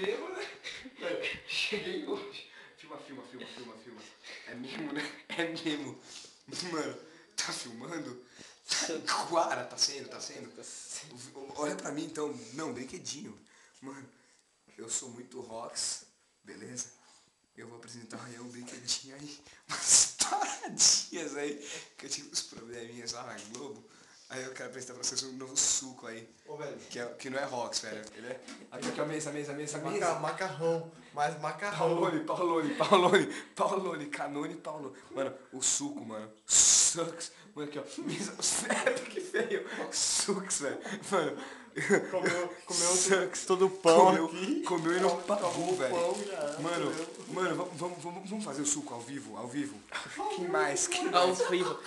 mesmo, né? Mano, cheguei hoje. Filma. É mesmo, né? É mesmo. Mano, tá filmando? Guara, tá sendo. Olha pra mim então. Não, brinquedinho. Mano, eu sou muito rocks, beleza? Eu vou apresentar um brinquedinho aí, umas paradinhas aí, que eu tive uns probleminhas lá na Globo. Aí eu quero apresentar pra vocês um novo suco aí. Ô, velho. Que não é rocks, velho. Ele é. Aqui é a mesa. Macarrão, mas macarrão. Paulone, Canone, Paulo. Mano, o suco, mano. Sucks. Mano, aqui, ó. Mesa, que feio. Sucks, velho. Mano. Comeu Sucks. todo o pão aqui. Comeu e não pagou, velho. Mano, Vamos fazer o suco ao vivo? Quem mais? Ao vivo.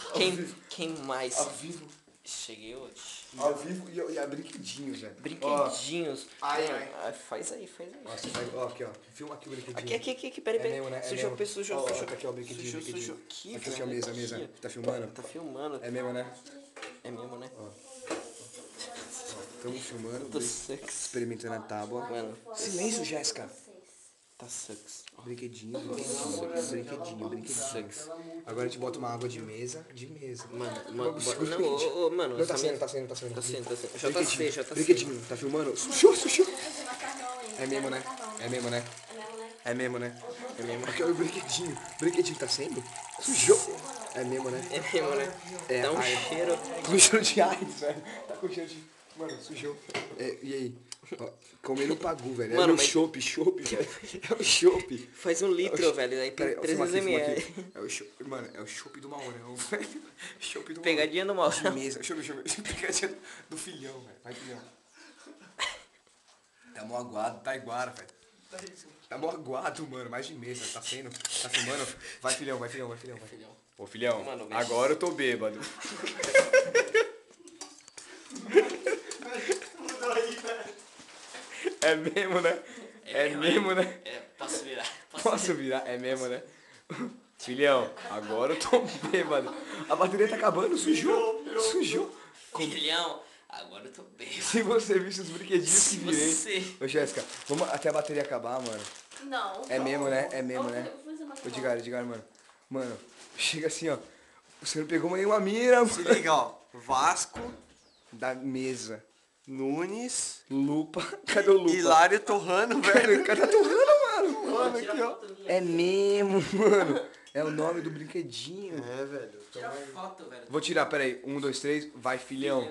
Quem mais? Ao vivo. Cheguei hoje. Ao vivo e a brinquedinhos, velho. Brinquedinhos. Ai. Faz aí. Nossa, ó, aqui, ó. Filma aqui o brinquedinho. Aqui, peraí. É mesmo, né? Sujou. Ó, tá aqui, ó, o brinquedinho. Sujou aqui, Aqui, ó, velho. a mesa. Tá filmando? Tá filmando. É mesmo, né? É mesmo, né? Estamos filmando. Tá sucks. Experimentando a tábua. Mano, Silêncio, Jéssica. tá sucks. Brinquedinho. Sucks. Agora a gente bota uma água de mesa. Mano, Mano, mano, tá sendo. Tá sendo. Já tá feio. Brinquedinho, tá filmando? Sujou. É mesmo, né? Aqui, ó, o brinquedinho tá sendo? Sujou. É mesmo, né? Dá um cheiro. Tá com cheiro de AIDS, velho. Tá com cheiro de... Mano, sujou. E aí? Ó, comendo pagu, velho. Mano, É o chopp, velho. É o chopp. Faz 1 litro, velho. Aí tem 300 ml. É o chopp, mano, é o chopp do Maurão, velho. Chopp do Pegadinha do mal. De mesa. Deixa eu ver. Pegadinha do filhão, velho. Vai, filhão. Tá mó aguado, tá iguara, velho. Tá mó aguado, mano. Mais de mesa. Tá sendo? Tá filmando? Vai, filhão. Ô, filhão, Mano, agora eu tô bêbado. É mesmo, né? Posso virar? É mesmo, né? Filhão, agora eu tô bêbado. A bateria tá acabando, sujou. Filhão, agora eu tô bem. Se você visse os brinquedinhos que virei. Você. Ô, Jéssica, vamos até a bateria acabar, mano. Não. É mesmo, né? Ô, Ô, Edgar, mano. Mano, chega assim, ó. Você não pegou nenhuma mira, se mano. liga, ó. Vasco, Da mesa. Nunes, Lupa. Cadê o Lupa? Hilário Torrano, velho. Cadê a Torrano, mano? Mano, aqui, ó. É mesmo, mano. É o nome do brinquedinho. É, velho. Tira foto, velho. Vou tirar, peraí. 1, 2, 3. Vai, filhão.